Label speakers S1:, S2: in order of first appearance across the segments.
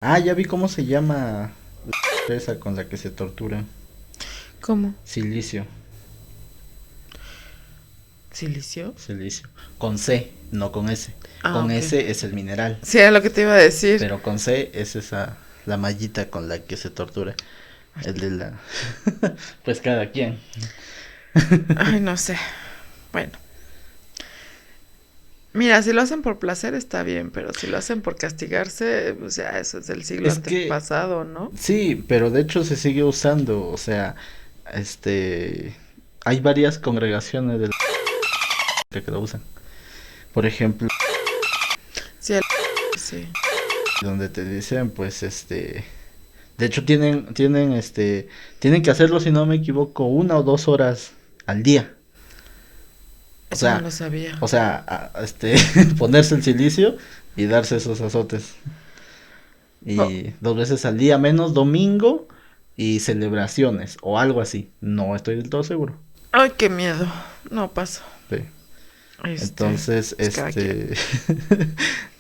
S1: Ah, ya vi cómo se llama esa con la que se tortura.
S2: ¿Cómo?
S1: Silicio,
S2: ¿Silicio?
S1: silicio. Con C, no con S.
S2: Ah,
S1: Con
S2: ok.
S1: S es el mineral,
S2: Sí, era lo que te iba a decir.
S1: pero con C es esa, la mallita con la que se tortura. El de la... Pues cada quien.
S2: Ay, no sé. Bueno, mira, si lo hacen por placer está bien, pero si lo hacen por castigarse, o sea, eso es del siglo
S1: Es que,
S2: antepasado, ¿no?
S1: sí, pero de hecho se sigue usando, o sea, hay varias congregaciones de la que lo usan. Por ejemplo,
S2: Sí, sí.
S1: donde te dicen, pues, de hecho tienen que hacerlo, si no me equivoco, 1 o 2 horas al día. O
S2: Eso no
S1: sea,
S2: lo sabía.
S1: ponerse el silicio y darse esos azotes.
S2: Oh,
S1: Y 2 veces al día, menos domingo y celebraciones o algo así. No estoy del todo seguro.
S2: ay, qué miedo. No paso.
S1: Sí.
S2: Este,
S1: Entonces,
S2: pues cada quien.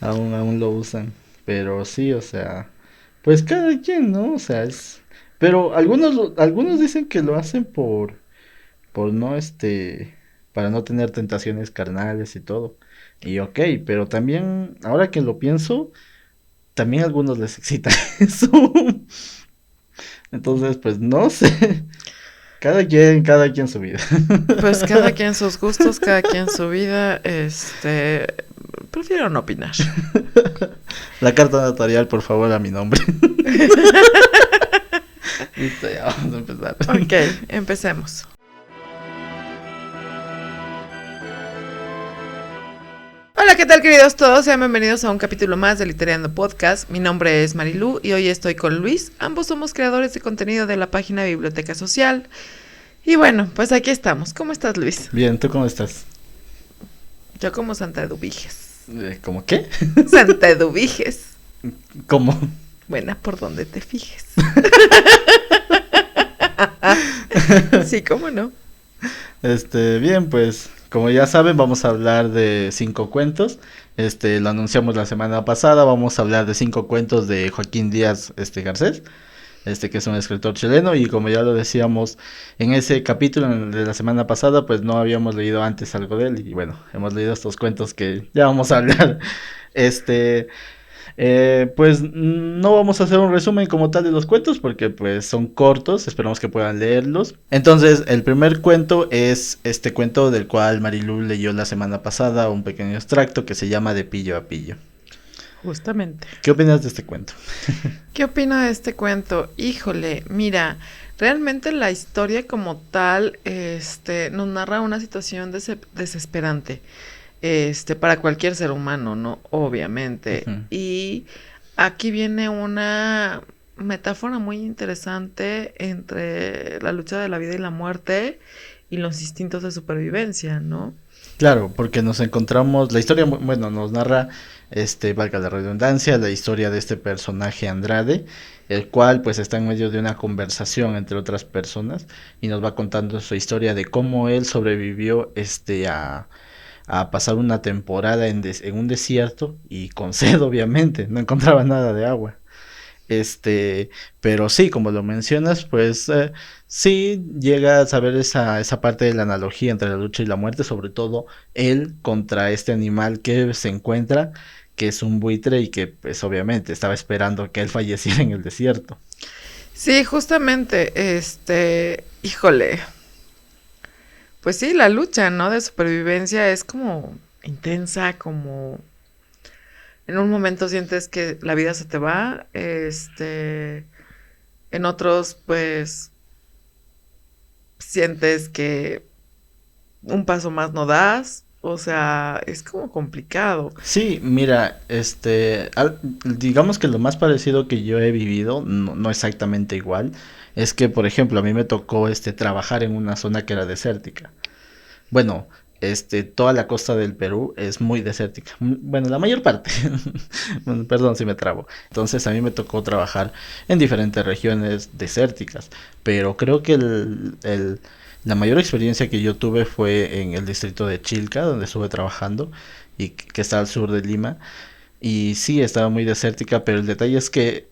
S1: aún lo usan. Pero sí, o sea, pues cada quien, ¿no? O sea, pero algunos dicen que lo hacen por no, para no tener tentaciones carnales y todo. Y ok, pero también, ahora que lo pienso, también a algunos les excita eso. Entonces, pues no sé. Cada quien su vida.
S2: Pues cada quien sus gustos, cada quien su vida. Prefiero no opinar.
S1: La carta notarial, por favor, a mi nombre. Listo, ya vamos a empezar.
S2: Ok, empecemos. Hola, ¿qué tal, queridos todos? Sean bienvenidos a un capítulo más de Literando Podcast. Mi nombre es Marilú y hoy estoy con Luis. Ambos somos creadores de contenido de la página Biblioteca Social. Y bueno, pues aquí estamos. ¿Cómo estás, Luis?
S1: Bien, ¿tú cómo estás?
S2: Yo como Santa Eduviges.
S1: ¿Cómo qué?
S2: Santa Eduviges.
S1: ¿Cómo?
S2: Buena por donde te fijes. Sí, ¿cómo no?
S1: Bien, pues, como ya saben, vamos a hablar de 5 cuentos. Lo anunciamos la semana pasada. Vamos a hablar de 5 cuentos de Joaquín Díaz, Garcés. Que es un escritor chileno, y como ya lo decíamos en ese capítulo de la semana pasada, pues no habíamos leído antes algo de él, y bueno, hemos leído estos cuentos que ya vamos a hablar. Este, pues no vamos a hacer un resumen como tal de los cuentos porque pues son cortos, esperamos que puedan leerlos. Entonces, el primer cuento es este cuento del cual Marilu leyó la semana pasada, un pequeño extracto que se llama De pillo a pillo.
S2: Justamente.
S1: ¿Qué opinas de este cuento?
S2: ¿Qué opina de este cuento? Híjole, mira, realmente la historia como tal, nos narra una situación desesperante, para cualquier ser humano, ¿no? Obviamente.
S1: Ujú.
S2: Y aquí viene una metáfora muy interesante entre la lucha de la vida y la muerte y los instintos de supervivencia, ¿no?
S1: Claro, porque nos encontramos, la historia, bueno, nos narra, valga la redundancia, la historia de este personaje Andrade, el cual pues está en medio de una conversación entre otras personas y nos va contando su historia de cómo él sobrevivió, a pasar una temporada en un desierto y con sed, obviamente, no encontraba nada de agua. Este, pero sí, como lo mencionas, pues sí llega a saber esa parte de la analogía entre la lucha y la muerte, sobre todo él contra este animal que se encuentra, que es un buitre y que pues obviamente estaba esperando que él falleciera en el desierto.
S2: Sí, justamente, híjole, pues sí, la lucha, ¿no? De supervivencia es como intensa, como en un momento sientes que la vida se te va, en otros pues sientes que un paso más no das, o sea, es como complicado.
S1: Sí, mira, digamos que lo más parecido que yo he vivido, no, no exactamente igual, es que, por ejemplo, a mí me tocó trabajar en una zona que era desértica. Bueno, toda la costa del Perú es muy desértica. Bueno, la mayor parte. Bueno, perdón si me trabo. Entonces a mí me tocó trabajar en diferentes regiones desérticas. Pero creo que la mayor experiencia que yo tuve fue en el distrito de Chilca, donde estuve trabajando y que está al sur de Lima. y sí, estaba muy desértica, pero el detalle es que,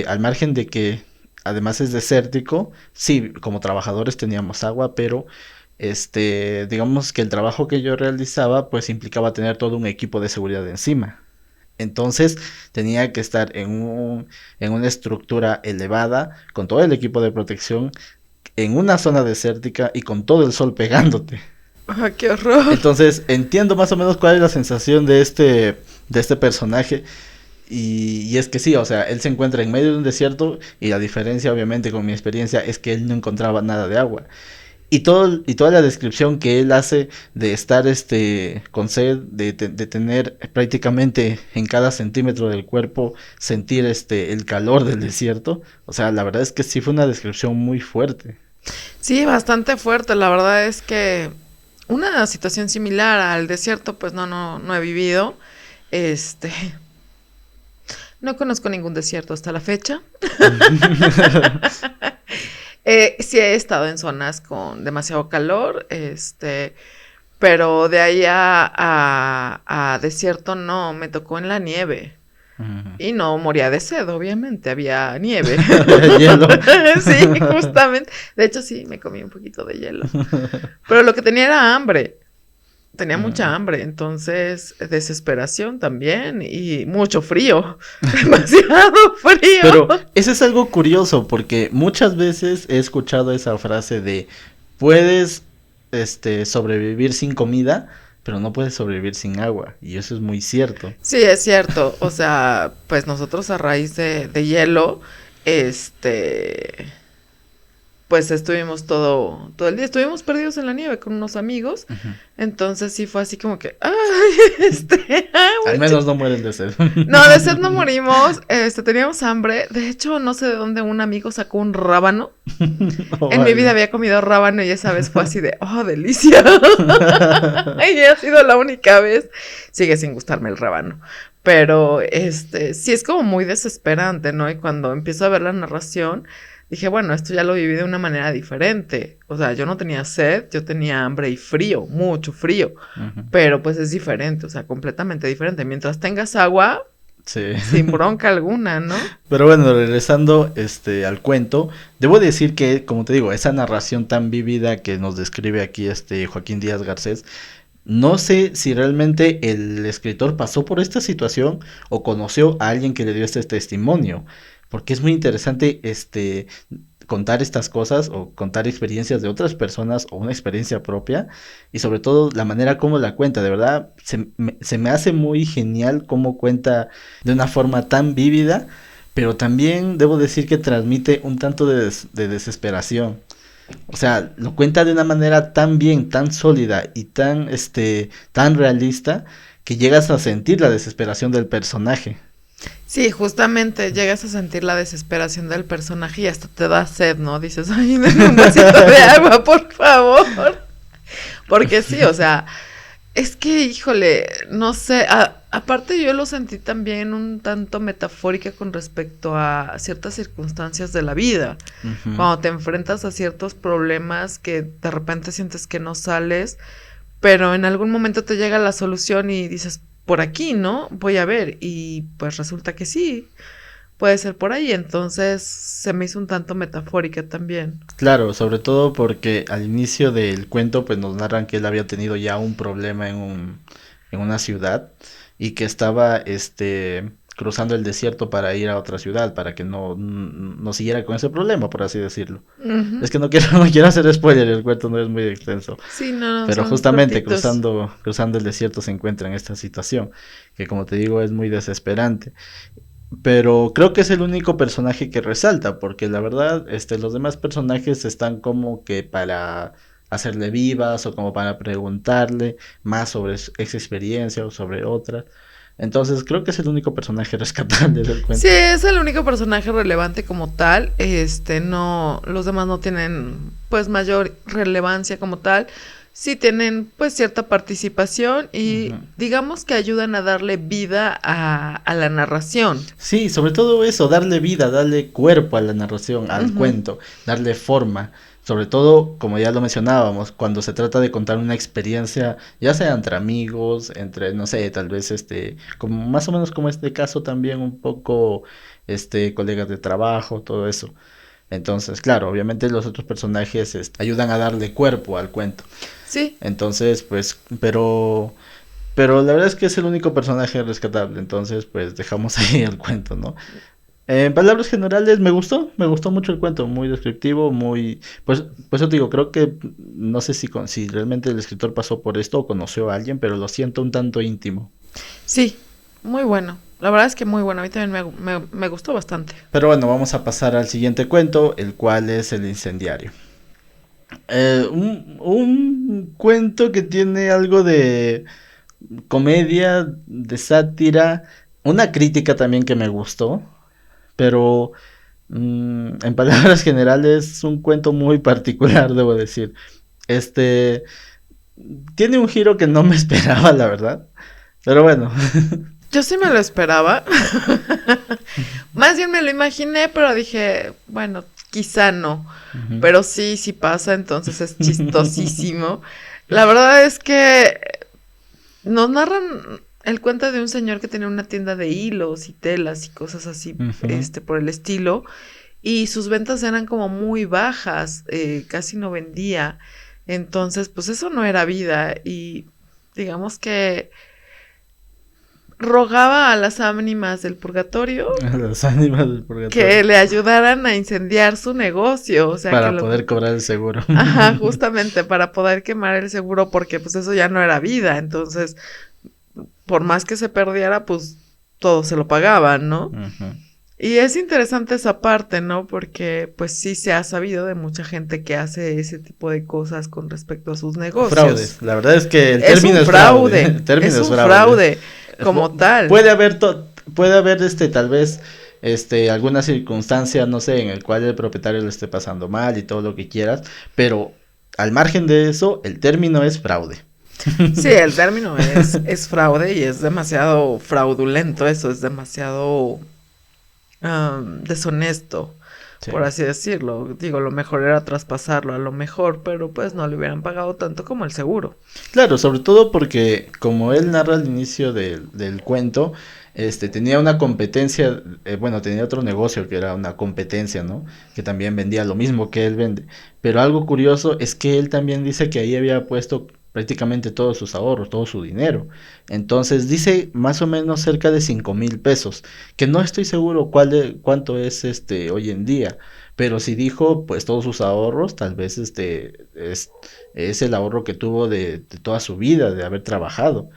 S1: al margen de que además es desértico, sí, como trabajadores teníamos agua, pero, digamos que el trabajo que yo realizaba, pues implicaba tener todo un equipo de seguridad encima. Entonces tenía que estar en una estructura elevada, con todo el equipo de protección, en una zona desértica y con todo el sol pegándote.
S2: ¡Ah, qué horror!
S1: Entonces entiendo más o menos cuál es la sensación de este personaje. Y es que sí, o sea, él se encuentra en medio de un desierto y la diferencia obviamente con mi experiencia es que él no encontraba nada de agua. Y toda la descripción que él hace de estar con sed, de tener prácticamente en cada centímetro del cuerpo, sentir el calor del desierto, o sea, la verdad es que sí fue una descripción muy fuerte.
S2: Sí, bastante fuerte. La verdad es que una situación similar al desierto, pues no he vivido. Este, no conozco ningún desierto hasta la fecha. Sí he estado en zonas con demasiado calor, pero de ahí a desierto no, me tocó en la nieve.
S1: Ujú.
S2: Y no moría de sed, obviamente, había nieve.
S1: Hielo.
S2: Sí, justamente. De hecho, sí, me comí un poquito de hielo. Pero lo que tenía era hambre. Tenía mucha
S1: Mm.
S2: hambre, entonces desesperación también y mucho frío. Demasiado frío.
S1: Pero eso es algo curioso porque muchas veces he escuchado esa frase de puedes sobrevivir sin comida, pero no puedes sobrevivir sin agua. Y eso es muy cierto.
S2: Sí, es cierto. O sea, pues nosotros a raíz de hielo, pues estuvimos todo el día, estuvimos perdidos en la nieve con unos amigos,
S1: Ujú.
S2: entonces sí fue así como que, ay,
S1: Al menos no mueren de sed.
S2: no, de sed no morimos, teníamos hambre, de hecho no sé de dónde un amigo sacó un rábano,
S1: Oh,
S2: en mi vida
S1: vale.
S2: había comido rábano y esa vez fue así de, oh, delicia, y ha sido la única vez, sigue sin gustarme el rábano, pero sí es como muy desesperante, ¿no? Y cuando empiezo a ver la narración, dije, bueno, esto ya lo viví de una manera diferente. O sea, yo no tenía sed, yo tenía hambre y frío, mucho frío.
S1: Ujú.
S2: Pero pues es diferente, o sea, completamente diferente. Mientras tengas agua,
S1: Sí.
S2: sin bronca alguna, ¿no?
S1: Pero bueno, regresando al cuento, debo decir que, como te digo, esa narración tan vívida que nos describe aquí Joaquín Díaz Garcés, no sé si realmente el escritor pasó por esta situación o conoció a alguien que le dio este testimonio, porque es muy interesante contar estas cosas o contar experiencias de otras personas o una experiencia propia y sobre todo la manera como la cuenta, de verdad se me hace muy genial cómo cuenta de una forma tan vívida, pero también debo decir que transmite un tanto de desesperación. O sea, lo cuenta de una manera tan bien, tan sólida y tan realista que llegas a sentir la desesperación del personaje.
S2: Sí, justamente llegas a sentir la desesperación del personaje y hasta te da sed, ¿no? Dices, ay, dame un vasito de agua, por favor. Porque sí, o sea, es que, híjole, no sé, aparte yo lo sentí también un tanto metafórica con respecto a ciertas circunstancias de la vida.
S1: Ujú.
S2: Cuando te enfrentas a ciertos problemas que de repente sientes que no sales, pero en algún momento te llega la solución y dices, por aquí, ¿no? Voy a ver. Y pues resulta que sí, puede ser por ahí. Entonces se me hizo un tanto metafórica también.
S1: Claro, sobre todo porque al inicio del cuento pues nos narran que él había tenido ya un problema en una ciudad y que estaba cruzando el desierto para ir a otra ciudad para que no siguiera con ese problema, por así decirlo.
S2: Ujú.
S1: Es que no quiero, no quiero hacer spoiler, el cuento no es muy extenso.
S2: Sí, no,
S1: Pero
S2: son
S1: justamente
S2: cortitos.
S1: cruzando el desierto se encuentra en esta situación, que como te digo es muy desesperante. Pero creo que es el único personaje que resalta, porque la verdad, los demás personajes están como que para hacerle vivas o como para preguntarle más sobre esa experiencia o sobre otras. Entonces creo que es el único personaje rescatable del
S2: Sí,
S1: cuento.
S2: es el único personaje relevante como tal. No, los demás no tienen pues mayor relevancia como tal. Sí tienen pues cierta participación y
S1: Ujú.
S2: digamos que ayudan a darle vida a la narración.
S1: Sí, sobre todo eso, darle vida, darle cuerpo a la narración, al
S2: Ujú.
S1: cuento, darle forma. Sobre todo, como ya lo mencionábamos, cuando se trata de contar una experiencia, ya sea entre amigos, entre, no sé, tal vez como más o menos como este caso también un poco, colegas de trabajo, todo eso. Entonces, claro, obviamente los otros personajes ayudan a darle cuerpo al cuento.
S2: Sí.
S1: Entonces, pues, pero la verdad es que es el único personaje rescatable, entonces, pues, dejamos ahí el cuento, ¿no? En palabras generales, me gustó mucho el cuento, muy descriptivo, muy, pues yo te digo, creo que, no sé si realmente el escritor pasó por esto o conoció a alguien, pero lo siento un tanto íntimo.
S2: Sí, muy bueno. La verdad es que muy bueno. A mí también me gustó bastante.
S1: Pero bueno, vamos a pasar al siguiente cuento, el cual es El incendiario. Un cuento que tiene algo de comedia, de sátira, una crítica también que me gustó, pero en palabras generales es un cuento muy particular, debo decir. Este tiene un giro que no me esperaba, la verdad, pero bueno.
S2: Yo sí me lo esperaba. Más bien me lo imaginé, pero dije, bueno, quizá no.
S1: Ujú.
S2: Pero sí, sí pasa, entonces es chistosísimo. La verdad es que nos narran el cuento de un señor que tenía una tienda de hilos y telas y cosas así,
S1: Ujú.
S2: por el estilo. Y sus ventas eran como muy bajas, casi no vendía. Entonces, pues eso no era vida. Y digamos que rogaba a las ánimas del purgatorio
S1: Las ánimas del
S2: que
S1: purgatorio.
S2: le ayudaran a incendiar su negocio, o sea, que
S1: Para
S2: lo...
S1: poder cobrar el seguro.
S2: Ajá, justamente para poder quemar el seguro porque pues eso ya no era vida, entonces por más que se perdiera pues todo se lo pagaban, ¿no?
S1: Ujú.
S2: Y es interesante esa parte, ¿no? Porque pues sí se ha sabido de mucha gente que hace ese tipo de cosas con respecto a sus negocios.
S1: Fraudes. La verdad es que el término es fraude. El término
S2: es
S1: es
S2: un
S1: fraude.
S2: fraude como tal.
S1: Puede haber puede haber tal vez alguna circunstancia, no sé, en el cual el propietario lo esté pasando mal y todo lo que quieras, pero al margen de eso, el término es fraude.
S2: Sí, el término es fraude y es demasiado fraudulento, eso es demasiado deshonesto,
S1: Sí.
S2: por así decirlo. Digo, lo mejor era traspasarlo a lo mejor, pero pues no le hubieran pagado tanto como el seguro.
S1: Claro, sobre todo porque como él narra al inicio del cuento, tenía una competencia, bueno, tenía otro negocio que era una competencia, ¿no? Que también vendía lo mismo que él vende. Pero algo curioso es que él también dice que ahí había puesto prácticamente todos sus ahorros, todo su dinero. Entonces dice más o menos cerca de 5,000 pesos, que no estoy seguro cuánto es hoy en día. Pero si dijo pues todos sus ahorros, tal vez es el ahorro que tuvo de toda su vida, de haber trabajado.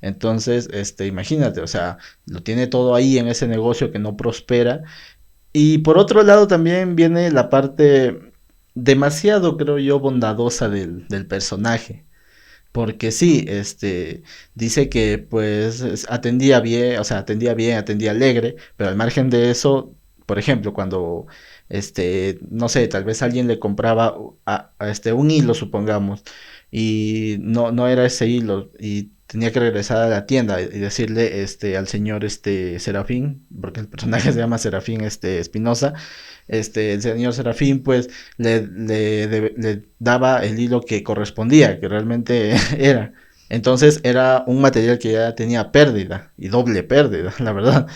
S1: Entonces, imagínate, o sea, lo tiene todo ahí en ese negocio que no prospera. Y por otro lado también viene la parte demasiado, creo yo, bondadosa del personaje. Porque sí, dice que pues atendía bien, o sea, atendía bien, atendía alegre, pero al margen de eso, por ejemplo, cuando, no sé, tal vez alguien le compraba un hilo, supongamos, y no era ese hilo, y tenía que regresar a la tienda y decirle, al señor, Serafín, porque el personaje se llama Serafín, Espinosa, el señor Serafín, pues, le daba el hilo que correspondía, que realmente era. Entonces era un material que ya tenía pérdida, y doble pérdida, la verdad.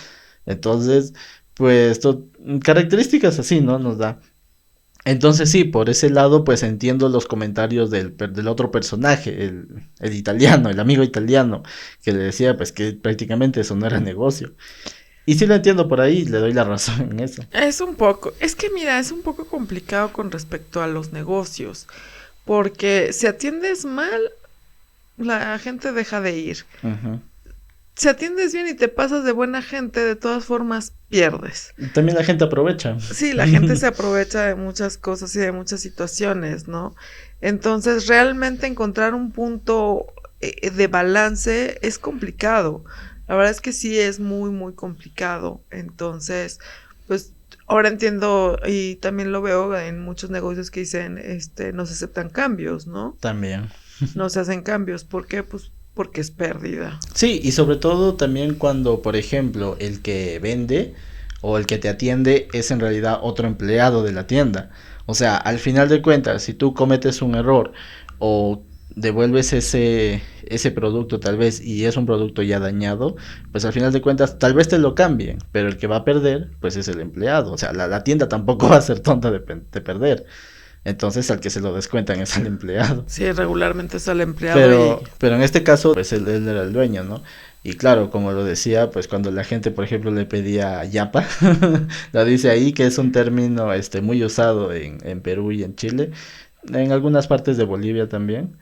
S1: Entonces, pues, características así, ¿no? Nos da. Entonces sí, por ese lado, pues entiendo los comentarios del otro personaje, el italiano, el amigo italiano, que le decía, pues, que prácticamente eso no era negocio. Y sí lo entiendo por ahí, le doy la razón en eso.
S2: Es un poco, es que mira, es un poco complicado con respecto a los negocios, porque si atiendes mal, la gente deja de ir.
S1: Ujú.
S2: Si atiendes bien y te pasas de buena gente, de todas formas pierdes.
S1: También la gente aprovecha.
S2: Sí, la gente se aprovecha de muchas cosas y de muchas situaciones, ¿no? Entonces, realmente encontrar un punto de balance es complicado. La verdad es que sí es muy, muy complicado. Entonces, pues ahora entiendo y también lo veo en muchos negocios que dicen, no se aceptan cambios, ¿no?
S1: También.
S2: No se hacen cambios. ¿Por qué? Pues porque es pérdida.
S1: Sí, y sobre todo también cuando, por ejemplo, el que vende o el que te atiende es en realidad otro empleado de la tienda. O sea, al final de cuentas, si tú cometes un error o devuelves ese producto tal vez y es un producto ya dañado, pues al final de cuentas tal vez te lo cambien, pero el que va a perder pues es el empleado. O sea, la tienda tampoco va a ser tonta de perder. Entonces al que se lo descuentan es al empleado.
S2: Sí, regularmente es al empleado.
S1: Pero en este caso, pues él era el dueño, ¿no? Y claro, como lo decía, pues cuando la gente, por ejemplo, le pedía yapa, lo dice ahí que es un término muy usado en Perú y en Chile, en algunas partes de Bolivia también.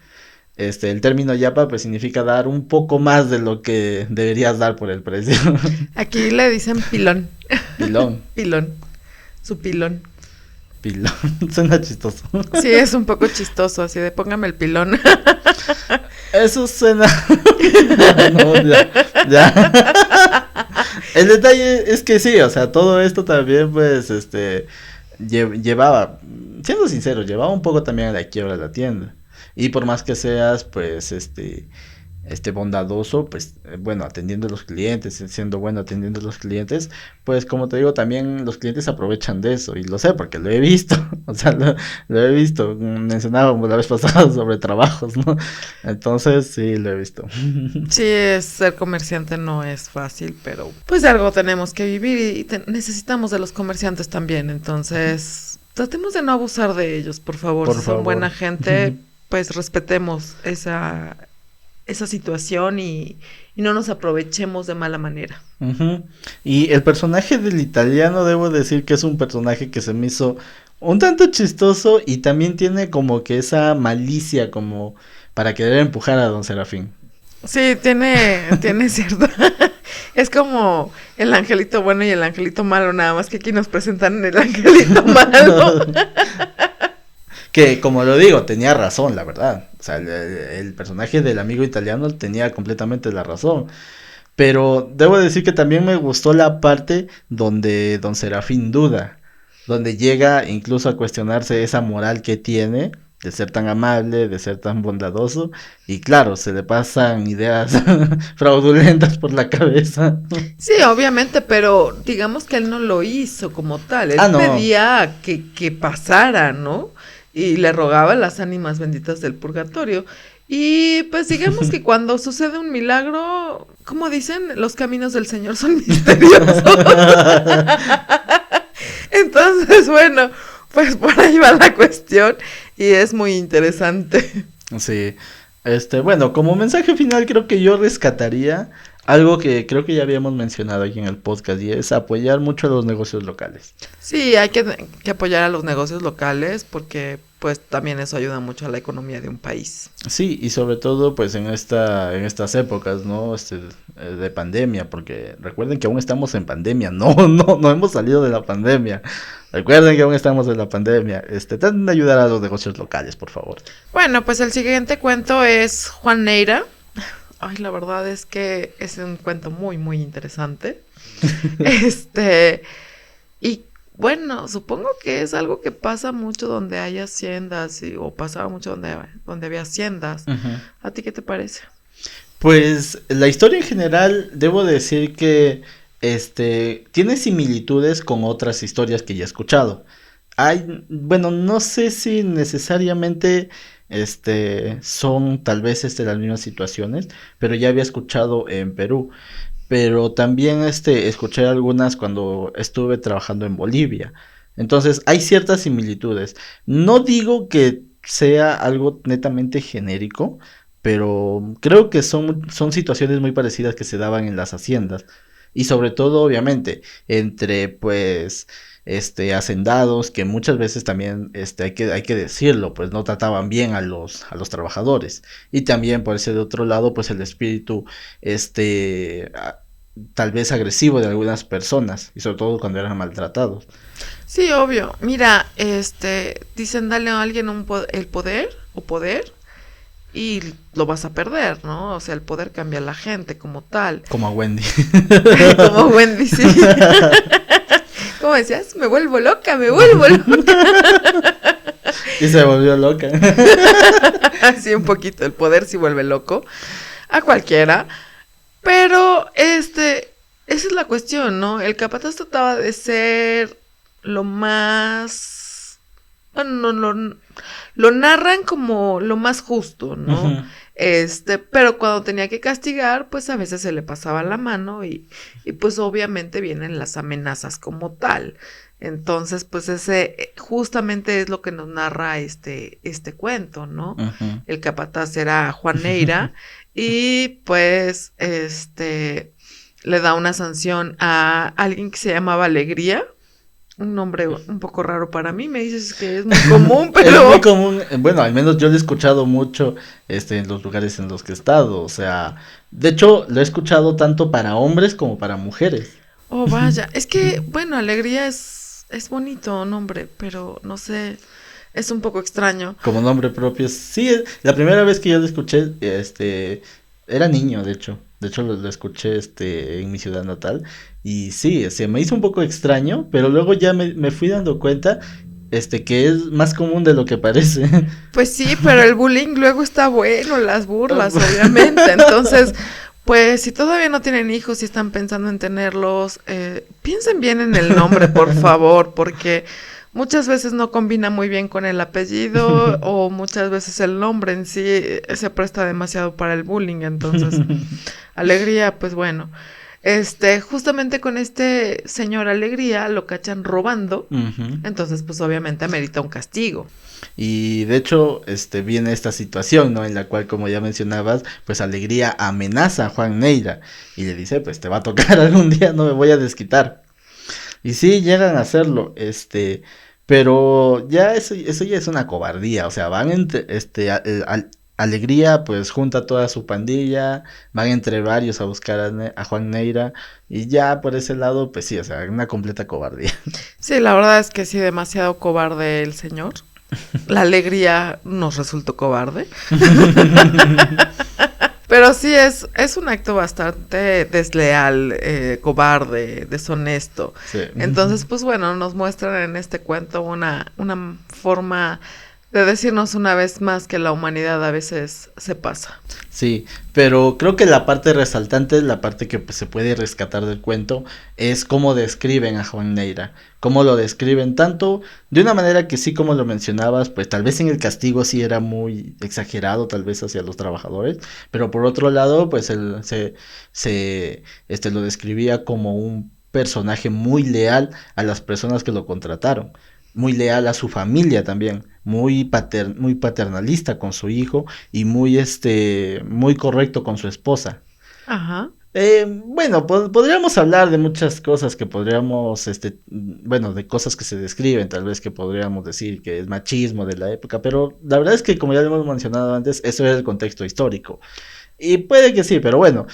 S1: El término yapa pues significa dar un poco más de lo que deberías dar por el precio.
S2: Aquí le dicen pilón.
S1: Pilón.
S2: Pilón. Su pilón.
S1: Pilón. Suena chistoso.
S2: Sí, es un poco chistoso, así de póngame el pilón.
S1: Eso suena. No, ya. El detalle es que sí, o sea, todo esto también, pues, llevaba, siendo sincero, llevaba un poco también a la quiebra de la tienda. Y por más que seas, pues, bondadoso, pues, bueno, atendiendo a los clientes, siendo bueno atendiendo a los clientes, pues, como te digo, también los clientes aprovechan de eso, y lo sé porque lo he visto, o sea, lo he visto, mencionábamos la vez pasada sobre trabajos, ¿no? Entonces, sí, lo he visto.
S2: Sí, ser comerciante no es fácil, pero pues de algo tenemos que vivir y necesitamos de los comerciantes también, entonces tratemos de no abusar de ellos, por favor. Si son buena gente, pues respetemos esa situación y no nos aprovechemos de mala manera.
S1: Y el personaje del italiano, debo decir que es un personaje que se me hizo un tanto chistoso y también tiene como que esa malicia como para querer empujar a don Serafín.
S2: Sí, tiene cierto. Es como el angelito bueno y el angelito malo, nada más que aquí nos presentan el angelito malo.
S1: Que, como lo digo, tenía razón, la verdad. O sea, el personaje del amigo italiano tenía completamente la razón. Pero debo decir que también me gustó la parte donde don Serafín duda. Donde llega incluso a cuestionarse esa moral que tiene de ser tan amable, de ser tan bondadoso. Y claro, se le pasan ideas fraudulentas por la cabeza.
S2: Sí, obviamente, pero digamos que él no lo hizo como tal. Él
S1: no.
S2: pedía que pasara, ¿no? Y le rogaba las ánimas benditas del purgatorio. Y pues digamos que cuando sucede un milagro, como dicen, los caminos del Señor son misteriosos. Entonces, bueno, pues por ahí va la cuestión y es muy interesante.
S1: Sí, bueno, como mensaje final creo que yo rescataría algo que creo que ya habíamos mencionado aquí en el podcast y es apoyar mucho a los negocios locales.
S2: Sí, hay que apoyar a los negocios locales porque pues también eso ayuda mucho a la economía de un país.
S1: Sí, y sobre todo pues en estas épocas, ¿no? De pandemia, porque recuerden que aún estamos en pandemia, no hemos salido de la pandemia. Recuerden que aún estamos en la pandemia. Traten de ayudar a los negocios locales, por favor.
S2: Bueno, pues el siguiente cuento es Juan Neira. Ay, la verdad es que es un cuento muy, muy interesante. Y bueno, supongo que es algo que pasa mucho donde hay haciendas, o pasaba mucho donde había haciendas.
S1: Uh-huh.
S2: ¿A ti qué te parece?
S1: Pues la historia en general, debo decir que tiene similitudes con otras historias que ya he escuchado. Bueno, no sé si necesariamente son tal vez las mismas situaciones, pero ya había escuchado en Perú. Pero también escuché algunas cuando estuve trabajando en Bolivia. Entonces, hay ciertas similitudes. No digo que sea algo netamente genérico, pero creo que son situaciones muy parecidas que se daban en las haciendas. Y sobre todo, obviamente, entre pues hacendados que muchas veces también hay que decirlo, pues no trataban bien a los trabajadores. Y también por ese de otro lado, pues el espíritu tal vez agresivo de algunas personas, y sobre todo cuando eran maltratados.
S2: Sí, obvio. Mira, dicen dale a alguien el poder y lo vas a perder, ¿no? O sea, el poder cambia a la gente como tal.
S1: Como a Wendy.
S2: Como Wendy, sí. ¿Cómo decías? Me vuelvo loca.
S1: Y se volvió loca.
S2: Sí, un poquito. El poder sí vuelve loco a cualquiera. Pero, esa es la cuestión, ¿no? El capataz trataba de ser lo más... Bueno, lo narran como lo más justo, ¿no?
S1: Ujú.
S2: Pero cuando tenía que castigar, pues a veces se le pasaba la mano y pues obviamente vienen las amenazas como tal. Entonces, pues ese justamente es lo que nos narra este cuento, ¿no?
S1: Ujú.
S2: El capataz era Juan Neira y pues le da una sanción a alguien que se llamaba Alegría, un nombre un poco raro para mí, me dices que es muy común,
S1: Es muy
S2: pero...
S1: común, bueno, al menos yo lo he escuchado mucho, en los lugares en los que he estado, o sea, de hecho, lo he escuchado tanto para hombres como para mujeres.
S2: Oh, vaya, es que, bueno, Alegría es bonito nombre, pero no sé, es un poco extraño.
S1: Como nombre propio, sí, la primera vez que yo lo escuché, era niño, de hecho lo escuché, en mi ciudad natal, y sí, se me hizo un poco extraño, pero luego ya me fui dando cuenta, que es más común de lo que parece.
S2: Pues sí, pero el bullying luego está bueno, las burlas, obviamente. Entonces, pues si todavía no tienen hijos y están pensando en tenerlos, piensen bien en el nombre, por favor, porque muchas veces no combina muy bien con el apellido o muchas veces el nombre en sí se presta demasiado para el bullying. Entonces, Alegría, pues bueno. Justamente con este señor Alegría lo cachan robando,
S1: Ujú.
S2: entonces pues obviamente amerita un castigo.
S1: Y de hecho, viene esta situación, ¿no? En la cual, como ya mencionabas, pues Alegría amenaza a Juan Neira y le dice, pues te va a tocar algún día, no me voy a desquitar. Y sí, llegan a hacerlo, pero ya eso ya es una cobardía, o sea, van Alegría pues junta toda su pandilla, van entre varios a buscar a Juan Neira y ya por ese lado, pues sí, o sea, una completa cobardía.
S2: Sí, la verdad es que sí, demasiado cobarde el señor. La Alegría nos resultó cobarde. Pero sí es un acto bastante desleal, cobarde, deshonesto.
S1: Sí.
S2: Entonces, pues bueno, nos muestran en este cuento una forma de decirnos una vez más que la humanidad a veces se pasa.
S1: Sí, pero creo que la parte resaltante, la parte que pues, se puede rescatar del cuento, es cómo describen a Juan Neira, cómo lo describen tanto de una manera que sí, como lo mencionabas, pues tal vez en el castigo sí era muy exagerado, tal vez hacia los trabajadores, pero por otro lado, pues él lo describía como un personaje muy leal a las personas que lo contrataron, muy leal a su familia también, muy paternalista con su hijo y muy correcto con su esposa.
S2: Ajá.
S1: Bueno, podríamos hablar de muchas cosas que podríamos, bueno, de cosas que se describen, tal vez que podríamos decir que es machismo de la época, pero la verdad es que como ya lo hemos mencionado antes, eso es el contexto histórico. Y puede que sí, pero bueno,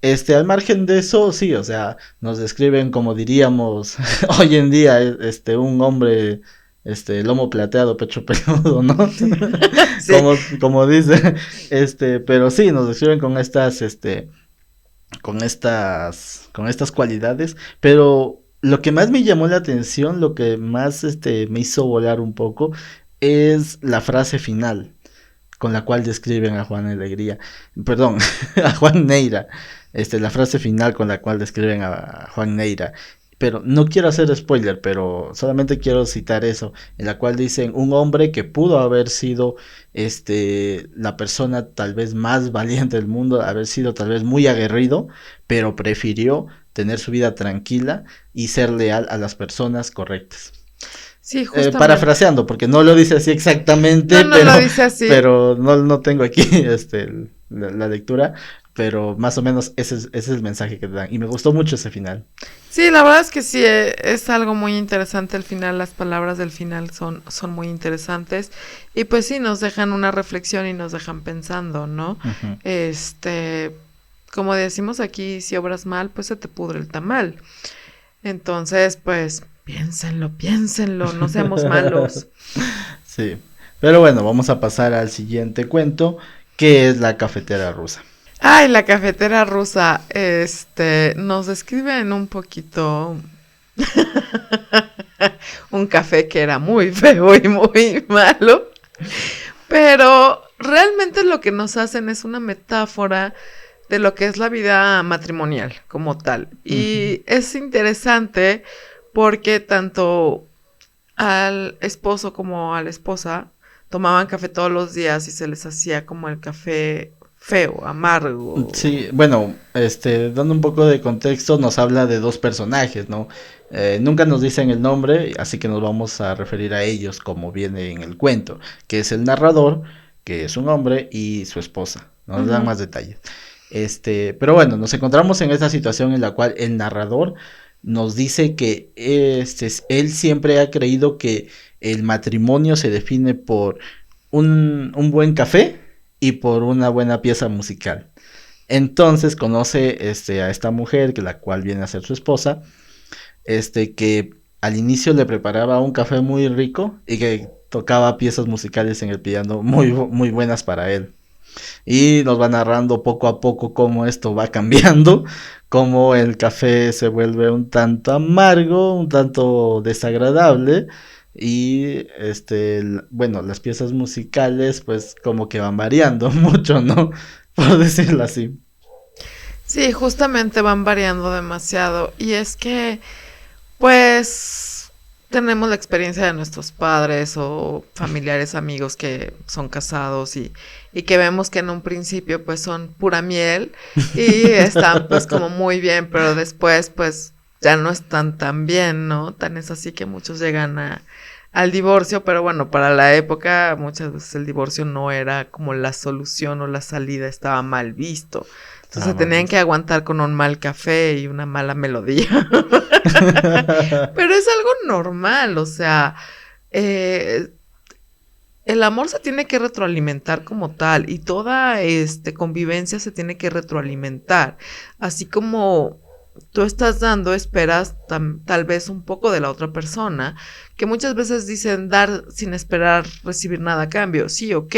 S1: al margen de eso, sí, o sea, nos describen como diríamos hoy en día, un hombre, lomo plateado, pecho peludo, ¿no?
S2: Sí.
S1: Como dice, pero sí, nos describen con estas cualidades, pero lo que más me llamó la atención, lo que más, me hizo volar un poco, es la frase final con la cual describen a Juan Alegría, perdón, a Juan Neira, la frase final con la cual describen a Juan Neira, pero no quiero hacer spoiler, pero solamente quiero citar eso, en la cual dicen un hombre que pudo haber sido, la persona tal vez más valiente del mundo, haber sido tal vez muy aguerrido, pero prefirió tener su vida tranquila y ser leal a las personas correctas.
S2: Sí, justamente.
S1: Parafraseando, porque no lo dice así
S2: No,
S1: exactamente,
S2: no lo dice así.
S1: pero no tengo aquí la lectura, pero más o menos ese es el mensaje que te dan. Y me gustó mucho ese final.
S2: Sí, la verdad es que sí, es algo muy interesante el final, las palabras del final son muy interesantes y pues sí, nos dejan una reflexión y nos dejan pensando, ¿no?
S1: Ujú.
S2: Como decimos aquí, si obras mal, pues se te pudre el tamal. Entonces, pues, piénsenlo, no seamos malos.
S1: Sí, pero bueno, vamos a pasar al siguiente cuento, que es la cafetera rusa.
S2: Ay, la cafetera rusa, nos describen un poquito un café que era muy feo y muy malo, pero realmente lo que nos hacen es una metáfora de lo que es la vida matrimonial como tal. Y es interesante porque tanto al esposo como a la esposa tomaban café todos los días y se les hacía como el café feo, amargo.
S1: Sí, bueno, dando un poco de contexto, nos habla de dos personajes, ¿no? Nunca nos dicen el nombre, así que nos vamos a referir a ellos como viene en el cuento, que es el narrador, que es un hombre, y su esposa. No nos dan más detalles. Pero bueno, nos encontramos en esta situación en la cual el narrador nos dice que él siempre ha creído que el matrimonio se define por un buen café y por una buena pieza musical. Entonces conoce a esta mujer, que la cual viene a ser su esposa, que al inicio le preparaba un café muy rico y que tocaba piezas musicales en el piano muy, muy buenas para él. Y nos va narrando poco a poco cómo esto va cambiando, cómo el café se vuelve un tanto amargo, un tanto desagradable. Y bueno, las piezas musicales pues como que van variando mucho, ¿no? Por decirlo así.
S2: Sí, justamente van variando demasiado. Y es que, pues, tenemos la experiencia de nuestros padres o familiares, amigos que son casados y que vemos que en un principio pues son pura miel y están pues como muy bien, pero después pues ya no están tan bien, ¿no? Tan es así que muchos llegan al divorcio, pero bueno, para la época muchas veces el divorcio no era como la solución o la salida, estaba mal visto. Entonces se tenían que aguantar con un mal café y una mala melodía. Pero es algo normal, o sea, el amor se tiene que retroalimentar como tal y toda convivencia se tiene que retroalimentar. Así como tú estás dando, esperas tal vez un poco de la otra persona, que muchas veces dicen dar sin esperar recibir nada a cambio. Sí, ok,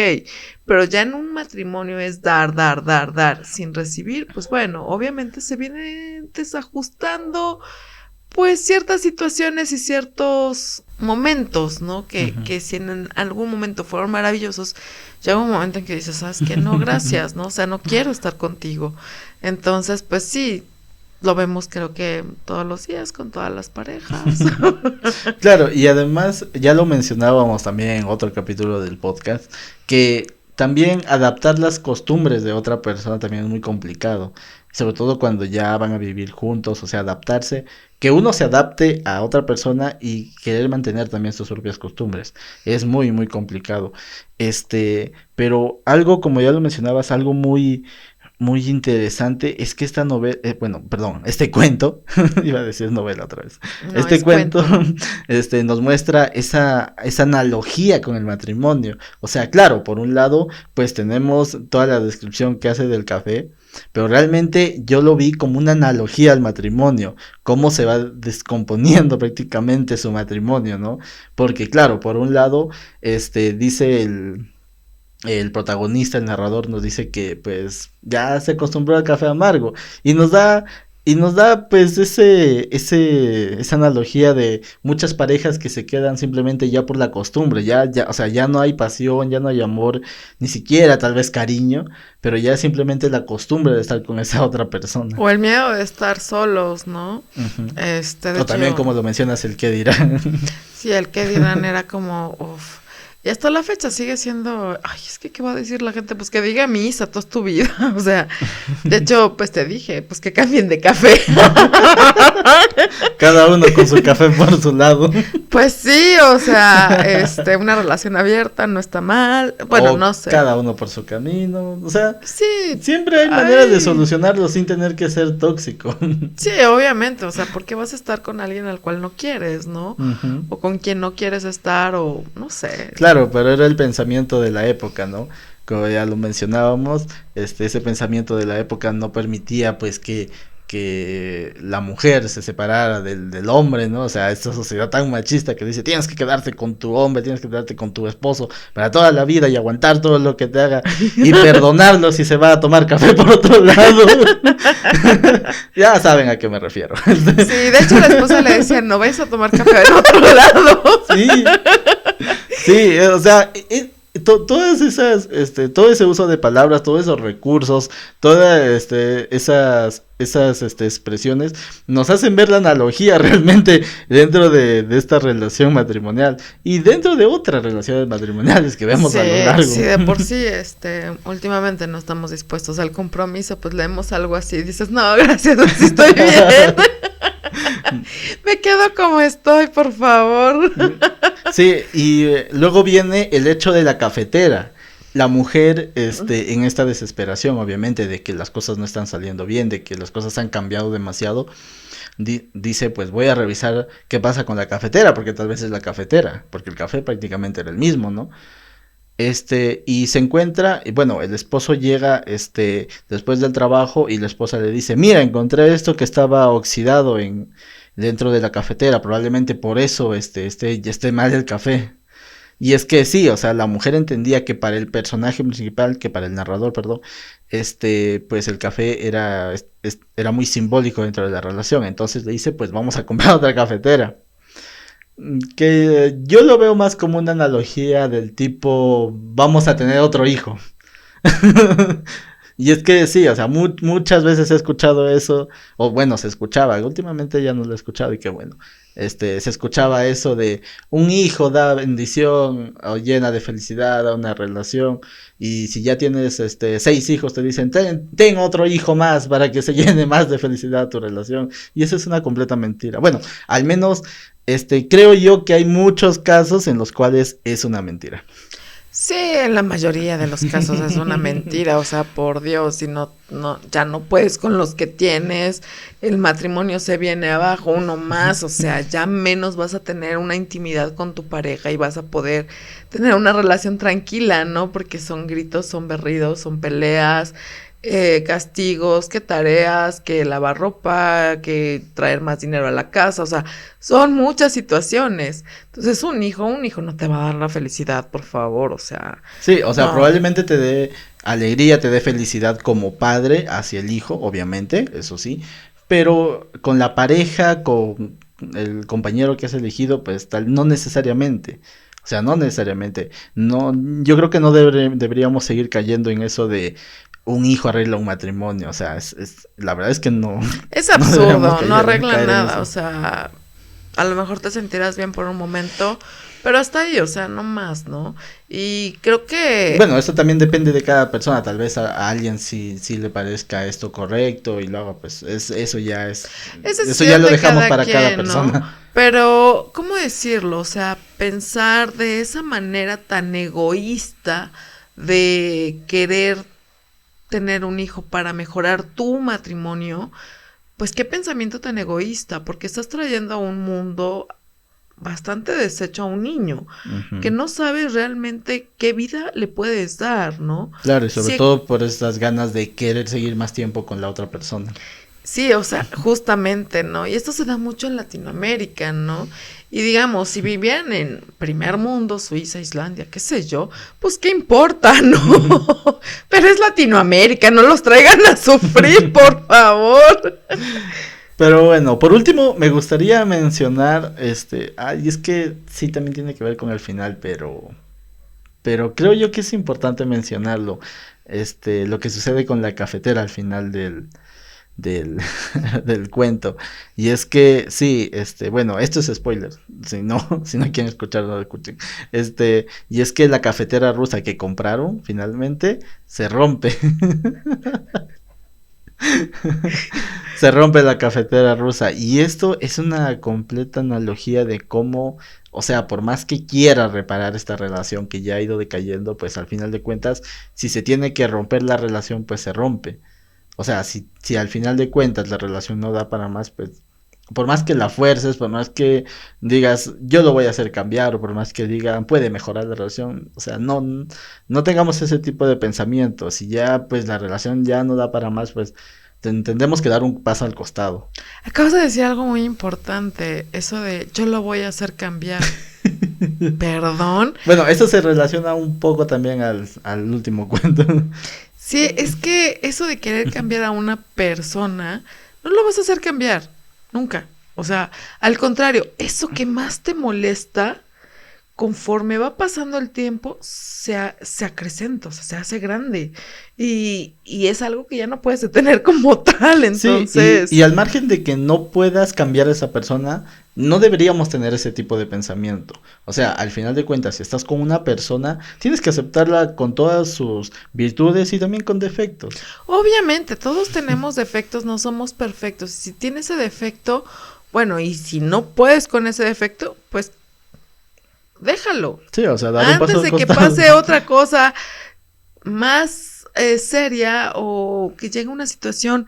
S2: pero ya en un matrimonio es dar, sin recibir, pues bueno, obviamente se viene desajustando pues ciertas situaciones y ciertos momentos, ¿no? Que si en algún momento fueron maravillosos, llega un momento en que dices, ¿sabes qué? No, gracias, ¿no? O sea, no quiero estar contigo. Entonces, pues sí, lo vemos creo que todos los días con todas las parejas.
S1: Claro, y además ya lo mencionábamos también en otro capítulo del podcast, que también adaptar las costumbres de otra persona también es muy complicado, sobre todo cuando ya van a vivir juntos, o sea, adaptarse, que uno se adapte a otra persona y querer mantener también sus propias costumbres, es muy, muy complicado. Pero algo, como ya lo mencionabas, algo muy muy interesante es que esta novela, este cuento, iba a decir novela otra vez,
S2: No,
S1: este
S2: es
S1: cuento, nos muestra esa analogía con el matrimonio. O sea, claro, por un lado, pues tenemos toda la descripción que hace del café, pero realmente yo lo vi como una analogía al matrimonio, cómo se va descomponiendo prácticamente su matrimonio, ¿no? Porque claro, por un lado, dice el protagonista, el narrador, nos dice que pues ya se acostumbró al café amargo y nos da pues esa analogía de muchas parejas que se quedan simplemente ya por la costumbre, o sea, ya no hay pasión, ya no hay amor, ni siquiera tal vez cariño, pero ya simplemente la costumbre de estar con esa otra persona.
S2: O el miedo de estar solos, ¿no?
S1: O también como lo mencionas, el qué dirán.
S2: Sí, el qué dirán era como, uff. Y hasta la fecha sigue siendo, ay, es que ¿qué va a decir la gente? Pues que diga misa toda tu vida, o sea, de hecho, pues te dije, pues que cambien de café.
S1: Cada uno con su café por su lado.
S2: Pues sí, o sea, una relación abierta no está mal, bueno, no sé.
S1: Cada uno por su camino, o sea,
S2: sí,
S1: siempre hay maneras de solucionarlo sin tener que ser tóxico.
S2: Sí, obviamente, o sea, porque vas a estar con alguien al cual no quieres, ¿no? Uh-huh. O con quien no quieres estar, o no sé.
S1: Claro, pero era el pensamiento de la época, ¿no? Como ya lo mencionábamos, ese pensamiento de la época no permitía, pues, que la mujer se separara del hombre, ¿no? O sea, esta sociedad tan machista que dice, tienes que quedarte con tu hombre, tienes que quedarte con tu esposo para toda la vida y aguantar todo lo que te haga y perdonarlo si se va a tomar café por otro lado. Ya saben a qué me refiero.
S2: Sí, de hecho la esposa le decía, no vayas a tomar café en otro lado.
S1: Sí, o sea, todas esas, todo ese uso de palabras, todos esos recursos, todas, esas, expresiones, nos hacen ver la analogía realmente dentro de esta relación matrimonial y dentro de otras relaciones matrimoniales que vemos a lo largo.
S2: Sí, de por sí, últimamente no estamos dispuestos al compromiso, pues leemos algo así y dices, no, gracias, así estoy bien. Me quedo como estoy, por favor.
S1: Sí, y luego viene el hecho de la cafetera. La mujer, en esta desesperación, obviamente, de que las cosas no están saliendo bien, de que las cosas han cambiado demasiado, dice, pues voy a revisar qué pasa con la cafetera, porque tal vez es la cafetera, porque el café prácticamente era el mismo, ¿no? Y se encuentra, y bueno, el esposo llega, después del trabajo y la esposa le dice, mira, encontré esto que estaba oxidado dentro de la cafetera, probablemente por eso, esté mal el café. Y es que sí, o sea, la mujer entendía que para el personaje principal, que para el narrador, perdón, pues el café era muy simbólico dentro de la relación, entonces le dice, pues vamos a comprar otra cafetera. Que yo lo veo más como una analogía del tipo, vamos a tener otro hijo. Y es que sí, o sea, muchas veces he escuchado eso, o bueno, se escuchaba, últimamente ya no lo he escuchado y qué bueno, se escuchaba eso de un hijo da bendición o llena de felicidad a una relación, y si ya tienes 6 hijos te dicen, ten otro hijo más para que se llene más de felicidad tu relación, y eso es una completa mentira. Bueno, al menos, creo yo que hay muchos casos en los cuales es una mentira.
S2: Sí, en la mayoría de los casos es una mentira, o sea, por Dios, si ya no puedes con los que tienes, el matrimonio se viene abajo, uno más, o sea, ya menos vas a tener una intimidad con tu pareja y vas a poder tener una relación tranquila, ¿no? Porque son gritos, son berridos, son peleas, castigos, que tareas, que lavar ropa, que traer más dinero a la casa, o sea, son muchas situaciones. Entonces un hijo no te va a dar la felicidad, por favor, o sea.
S1: Sí, o sea,
S2: no.
S1: probablemente te dé alegría, te dé felicidad como padre hacia el hijo, obviamente, eso sí, pero con la pareja, con el compañero que has elegido, pues tal, no necesariamente. O sea, no necesariamente. No, yo creo que no deberíamos seguir cayendo en eso de un hijo arregla un matrimonio. O sea, la verdad es que no.
S2: Es absurdo, no
S1: caer
S2: arregla
S1: en
S2: nada,
S1: eso.
S2: o sea, a lo mejor te sentirás bien por un momento, pero hasta ahí, o sea, no más, ¿no? Y creo que
S1: Bueno, eso también depende de cada persona. Tal vez a alguien sí le parezca esto correcto y luego, pues, eso ya es.
S2: es
S1: Eso ya
S2: decisión
S1: lo
S2: de
S1: dejamos
S2: cada
S1: para cada
S2: quien, ¿no?
S1: persona.
S2: Pero, ¿cómo decirlo? O sea, pensar de esa manera tan egoísta de querer tener un hijo para mejorar tu matrimonio, pues qué pensamiento tan egoísta, porque estás trayendo a un mundo bastante deshecho a un niño, que
S1: Ujú.
S2: no sabes realmente qué vida le puedes dar, ¿no?
S1: Claro, y sobre
S2: Si
S1: todo por esas ganas de querer seguir más tiempo con la otra persona.
S2: Sí, o sea, justamente, ¿no? Y esto se da mucho en Latinoamérica, ¿no? Y digamos, si vivían en primer mundo, Suiza, Islandia, qué sé yo, pues qué importa, ¿no? Pero es Latinoamérica, no los traigan a sufrir, por favor.
S1: Pero bueno, por último, me gustaría mencionar, y es que sí también tiene que ver con el final, pero creo yo que es importante mencionarlo, lo que sucede con la cafetera al final del, del cuento. Y es que, sí, bueno, esto es spoiler. Si no, si no quieren escuchar, no lo escuchen. Y es que la cafetera rusa que compraron, finalmente, se rompe. Se rompe la cafetera rusa. Y esto es una completa analogía de cómo, o sea, por más que quiera reparar esta relación que ya ha ido decayendo, pues al final de cuentas, si se tiene que romper la relación, pues se rompe. O sea, si al final de cuentas la relación no da para más, pues por más que la fuerces, por más que digas yo lo voy a hacer cambiar, o por más que digan puede mejorar la relación, o sea, no tengamos ese tipo de pensamientos. Si ya pues la relación ya no da para más, pues tendremos que dar un paso al costado.
S2: Acabas de decir algo muy importante, eso de yo lo voy a hacer cambiar. ¿Perdón?
S1: Bueno, eso se relaciona un poco también al último cuento.
S2: Sí, es que eso de querer cambiar a una persona, no lo vas a hacer cambiar, nunca. O sea, al contrario, eso que más te molesta conforme va pasando el tiempo, se acrecenta, o sea, se hace grande. Y es algo que ya no puedes detener como tal, entonces...
S1: Sí, y al margen de que no puedas cambiar a esa persona, no deberíamos tener ese tipo de pensamiento. O sea, al final de cuentas, si estás con una persona, tienes que aceptarla con todas sus virtudes y también con defectos.
S2: Obviamente, todos tenemos defectos, no somos perfectos. Si tienes ese defecto, bueno, y si no puedes con ese defecto, pues déjalo.
S1: Sí, o sea, dar un paso
S2: Antes
S1: al
S2: de que
S1: costado.
S2: pase otra cosa más seria o que llegue una situación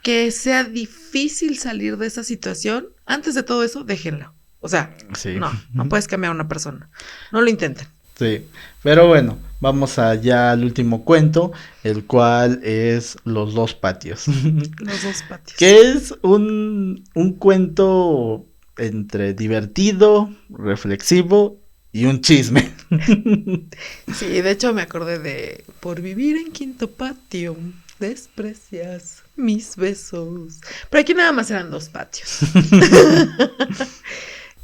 S2: que sea difícil salir de esa situación, antes de todo eso, déjenlo. O sea,
S1: Sí.
S2: no puedes cambiar a una persona. No lo intenten.
S1: Sí, pero bueno, vamos allá al último cuento, el cual es Los dos patios.
S2: Los dos patios.
S1: Que es un cuento entre divertido, reflexivo y un chisme.
S2: Sí, de hecho me acordé de por vivir en quinto patio, desprecias mis besos. Pero aquí nada más eran dos patios.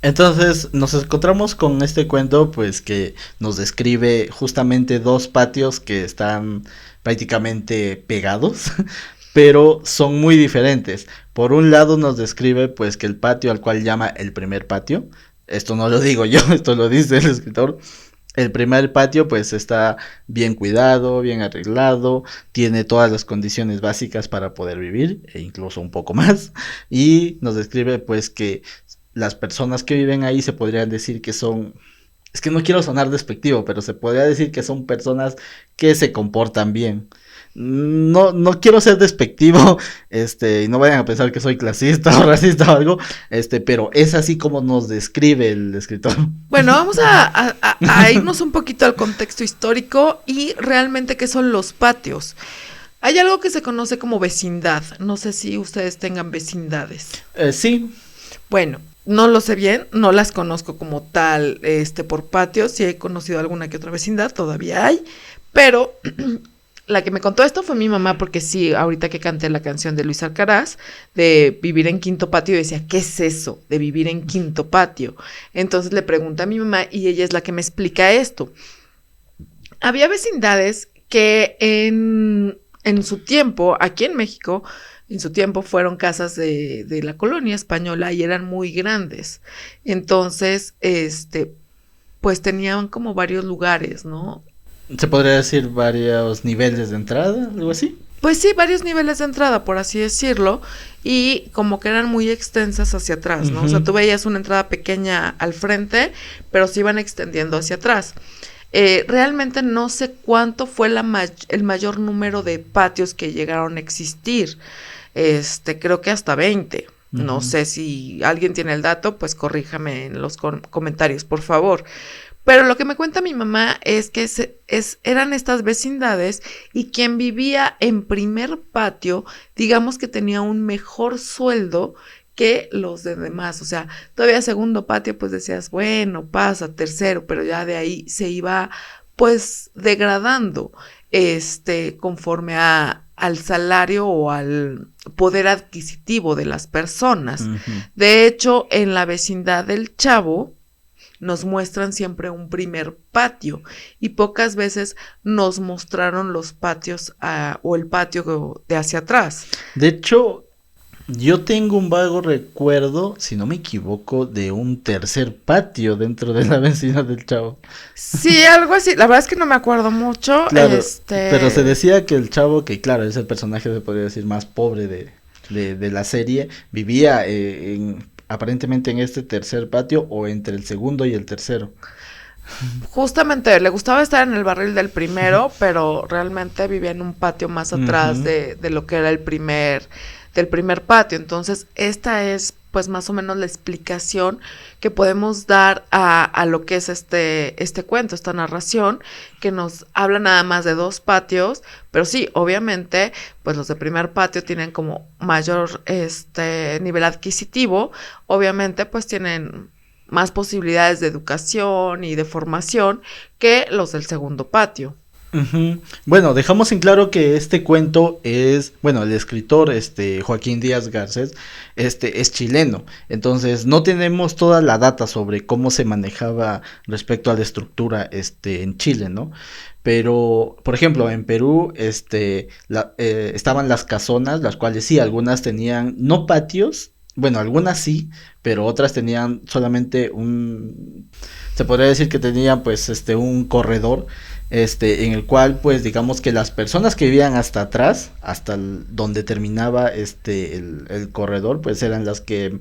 S1: Entonces nos encontramos con este cuento pues que nos describe justamente dos patios que están prácticamente pegados, pero son muy diferentes. Por un lado nos describe pues que el patio al cual llama el primer patio, esto no lo digo yo, esto lo dice el escritor. El primer patio pues está bien cuidado, bien arreglado, tiene todas las condiciones básicas para poder vivir e incluso un poco más, y nos describe pues que las personas que viven ahí se podrían decir que son, es que no quiero sonar despectivo, pero se podría decir que son personas que se comportan bien. No quiero ser despectivo, y no vayan a pensar que soy clasista o racista o algo, pero es así como nos describe el escritor.
S2: Bueno, vamos a irnos un poquito al contexto histórico y realmente qué son los patios. Hay algo que se conoce como vecindad. No sé si ustedes tengan vecindades.
S1: Sí.
S2: Bueno, no lo sé bien, no las conozco como tal, por patios. Sí he conocido alguna que otra vecindad, todavía hay, pero la que me contó esto fue mi mamá, porque sí, ahorita que canté la canción de Luis Alcaraz, de vivir en quinto patio, decía, ¿qué es eso de vivir en quinto patio? Entonces le pregunté a mi mamá y ella es la que me explica esto. Había vecindades que en su tiempo, aquí en México, en su tiempo fueron casas de la colonia española y eran muy grandes. Entonces, pues tenían como varios lugares, ¿no?
S1: Se podría decir varios niveles de entrada, algo así.
S2: Pues sí, varios niveles de entrada, por así decirlo, y como que eran muy extensas hacia atrás, ¿no? O sea, tú veías una entrada pequeña al frente, pero se iban extendiendo hacia atrás. Realmente no sé cuánto fue el mayor número de patios que llegaron a existir. Creo que hasta 20. No sé si alguien tiene el dato, pues corríjame en los comentarios, por favor. Pero lo que me cuenta mi mamá es que eran estas vecindades y quien vivía en primer patio, digamos que tenía un mejor sueldo que los de demás. O sea, todavía segundo patio, pues decías, bueno, pasa, tercero, pero ya de ahí se iba pues degradando, conforme al salario o al poder adquisitivo de las personas. De hecho, en la vecindad del Chavo, nos muestran siempre un primer patio y pocas veces nos mostraron los patios o el patio de hacia atrás.
S1: De hecho, yo tengo un vago recuerdo, si no me equivoco, de un tercer patio dentro de la vecina del Chavo.
S2: Sí, algo así. La verdad es que no me acuerdo mucho.
S1: Claro, pero se decía que el Chavo, que claro, es el personaje, se podría decir, más pobre de la serie, vivía aparentemente en este tercer patio o entre el segundo y el tercero.
S2: Justamente le gustaba estar en el barril del primero, pero realmente vivía en un patio más atrás de lo que era del primer patio. Entonces, esta es pues más o menos la explicación que podemos dar a lo que es este cuento, esta narración, que nos habla nada más de dos patios, pero sí, obviamente, pues los de primer patio tienen como mayor nivel adquisitivo, obviamente pues tienen más posibilidades de educación y de formación que los del segundo patio.
S1: Ujú. Bueno, dejamos en claro que este cuento es, bueno, el escritor, Joaquín Díaz Garcés, es chileno. Entonces, no tenemos toda la data sobre cómo se manejaba respecto a la estructura, en Chile, ¿no? Pero, por ejemplo, en Perú, estaban las casonas, las cuales sí, algunas tenían no patios, bueno, algunas sí, pero otras tenían solamente se podría decir que tenían, pues, un corredor, en el cual, pues, digamos que las personas que vivían hasta atrás, hasta donde terminaba, el corredor, pues, eran las que,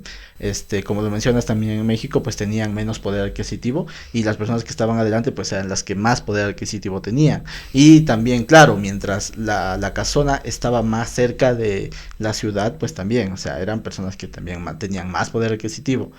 S1: como lo mencionas también en México, pues, tenían menos poder adquisitivo, y las personas que estaban adelante, pues, eran las que más poder adquisitivo tenían. Y también, claro, mientras la casona estaba más cerca de la ciudad, pues, también, o sea, eran personas que también tenían más poder adquisitivo.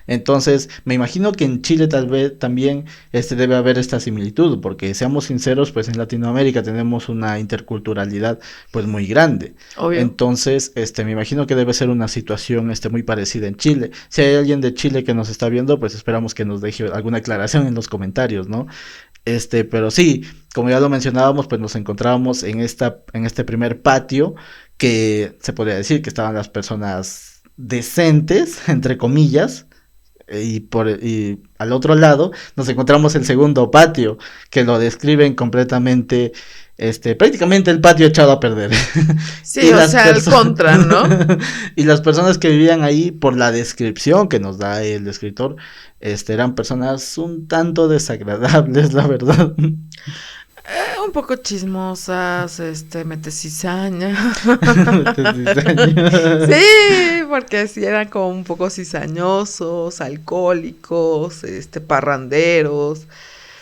S1: Entonces, me imagino que en Chile tal vez también debe haber esta similitud, porque seamos sinceros, pues en Latinoamérica tenemos una interculturalidad pues muy grande.
S2: Obvio.
S1: Entonces, me imagino que debe ser una situación muy parecida en Chile. Si hay alguien de Chile que nos está viendo, pues esperamos que nos deje alguna aclaración en los comentarios, ¿no? Pero sí, como ya lo mencionábamos, pues nos encontrábamos en este primer patio que se podría decir que estaban las personas decentes, entre comillas, y al otro lado nos encontramos el segundo patio, que lo describen completamente, prácticamente el patio echado a perder.
S2: Sí,
S1: y
S2: o
S1: las
S2: sea, el contra, ¿no?
S1: y las personas que vivían ahí, por la descripción que nos da el escritor, eran personas un tanto desagradables, la verdad.
S2: Un poco chismosas, mete cizaña. Sí, porque sí eran como un poco cizañosos, alcohólicos, parranderos,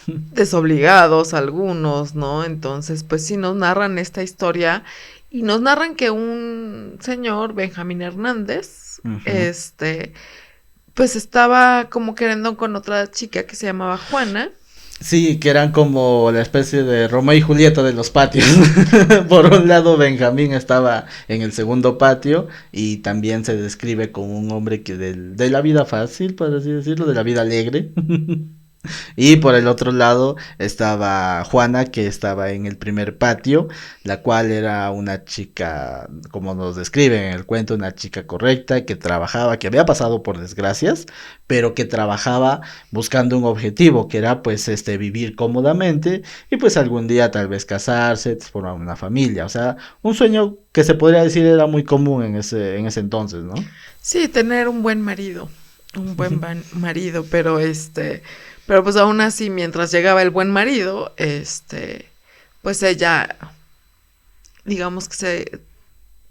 S2: desobligados algunos, ¿no? Entonces, pues sí nos narran esta historia y nos narran que un señor, Benjamín Hernández,
S1: Ujú.
S2: pues estaba como queriendo con otra chica que se llamaba Juana.
S1: Sí, que eran como la especie de Romeo y Julieta de los patios. Por un lado, Benjamín estaba en el segundo patio y también se describe como un hombre que de la vida fácil, por así decirlo, de la vida alegre. Y por el otro lado estaba Juana, que estaba en el primer patio, la cual era una chica, como nos describen en el cuento, una chica correcta, que trabajaba, que había pasado por desgracias, pero que trabajaba buscando un objetivo, que era pues vivir cómodamente y pues algún día tal vez casarse, formar una familia. O sea, un sueño que se podría decir era muy común en ese entonces, ¿no?
S2: Sí, tener un buen marido, un buen marido, pero pero pues aún así, mientras llegaba el buen marido, pues ella, digamos que se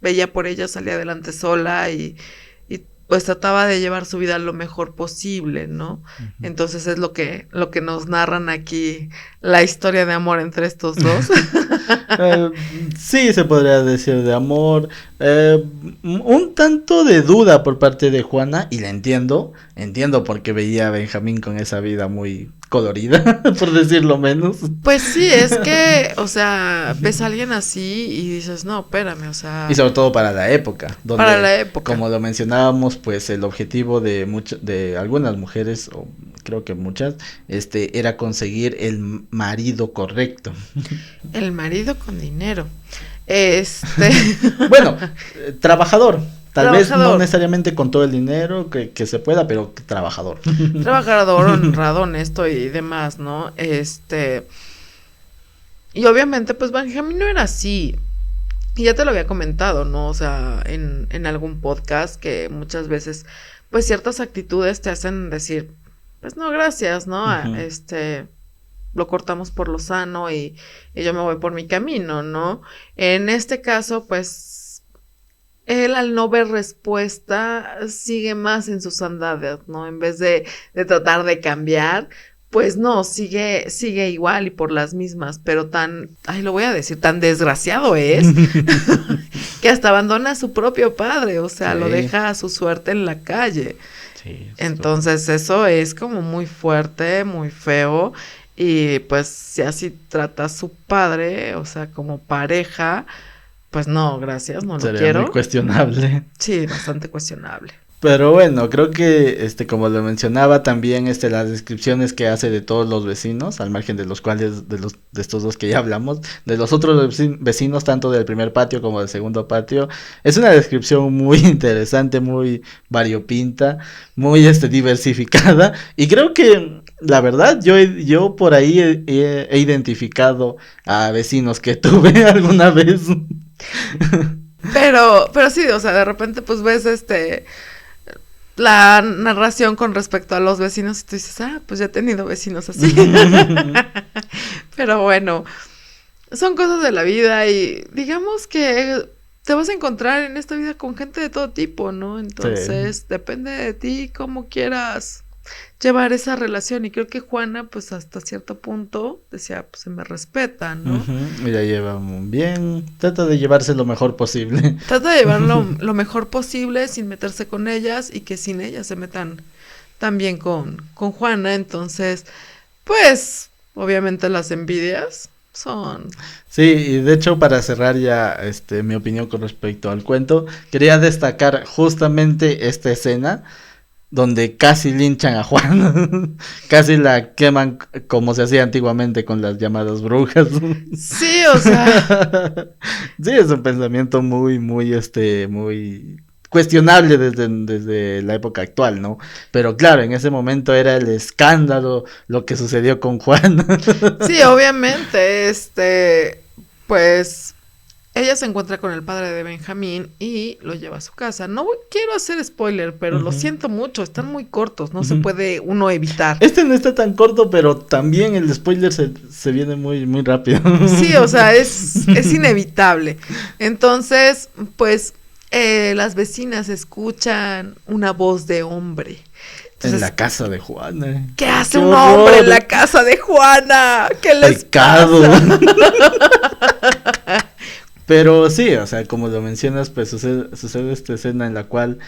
S2: veía por ella, salía adelante sola y pues trataba de llevar su vida lo mejor posible, ¿no?
S1: Ujú.
S2: Entonces es lo que nos narran aquí, la historia de amor entre estos dos.
S1: Eh, sí, se podría decir de amor, un tanto de duda por parte de Juana, y la entiendo porque veía a Benjamín con esa vida muy colorida, por decirlo menos.
S2: Pues sí, es que, o sea, ves a alguien así y dices, no, espérame, o
S1: Y
S2: sea,
S1: sobre todo para la época,
S2: para
S1: donde,
S2: la época.
S1: como lo mencionábamos, pues el objetivo de algunas mujeres, o creo que muchas, era conseguir el marido correcto.
S2: El marido con dinero. Este,
S1: Bueno, trabajador. Tal vez no
S2: trabajador,
S1: necesariamente con todo el dinero que se pueda, pero trabajador.
S2: trabajador, honrado, honesto y demás, ¿no? Y obviamente, pues Benjamín no era así. Y ya te lo había comentado, ¿no? O sea, en algún podcast que muchas veces, pues ciertas actitudes te hacen decir, pues no, gracias, ¿no?
S1: Ujú.
S2: Lo cortamos por lo sano y yo me voy por mi camino, ¿no? En este caso, pues él al no ver respuesta sigue más en sus andadas, ¿no? En vez de tratar de cambiar, pues no, sigue igual y por las mismas, pero ay, lo voy a decir, tan desgraciado es que hasta abandona a su propio padre, o sea, lo
S1: Sí,
S2: deja a su suerte en la calle.
S1: sí,
S2: Entonces eso es como muy fuerte, muy feo y pues si así trata a su padre, o sea, como pareja, pues no, gracias, no lo
S1: sería muy
S2: quiero.
S1: cuestionable.
S2: Sí, bastante cuestionable.
S1: Pero bueno, creo que como lo mencionaba también las descripciones que hace de todos los vecinos, al margen de los cuales de estos dos que ya hablamos, de los otros vecinos tanto del primer patio como del segundo patio, es una descripción muy interesante, muy variopinta, muy diversificada y creo que la verdad yo por ahí he identificado a vecinos que tuve alguna vez.
S2: Pero sí, o sea, de repente pues ves la narración con respecto a los vecinos y tú dices, pues ya he tenido vecinos así. Pero bueno, son cosas de la vida y digamos que te vas a encontrar en esta vida con gente de todo tipo, ¿no?
S1: Sí.
S2: Entonces, depende de ti cómo quieras llevar esa relación. Y creo que Juana, pues hasta cierto punto, decía, pues se me respeta, ¿no?
S1: Y la lleva muy bien, trata de llevarse lo mejor posible.
S2: Trata de llevarlo lo mejor posible sin meterse con ellas y que sin ellas se metan también con Juana. Entonces, pues, obviamente las envidias son...
S1: Sí, y de hecho para cerrar ya mi opinión con respecto al cuento, quería destacar justamente esta escena donde casi linchan a Juan, casi la queman como se hacía antiguamente con las llamadas brujas.
S2: Sí, o sea,
S1: Sí, es un pensamiento muy cuestionable desde la época actual, ¿no? Pero claro, en ese momento era el escándalo lo que sucedió con Juan.
S2: sí, obviamente, pues ella se encuentra con el padre de Benjamín y lo lleva a su casa. No quiero hacer spoiler, pero lo
S1: Ujú,
S2: siento mucho, están muy cortos, no se
S1: ujú.
S2: puede uno evitar.
S1: No está tan corto, pero también el spoiler se viene muy rápido.
S2: Sí, o sea, es inevitable. Entonces, pues las vecinas escuchan una voz de hombre.
S1: En
S2: Entonces,
S1: la casa de Juana.
S2: ¿qué hace
S1: ¡Qué
S2: un hombre en
S1: horror!
S2: la casa de Juana? ¿Qué les
S1: Pecado.
S2: pasa?
S1: Pero sí, o sea, como lo mencionas, pues sucede esta escena en la cual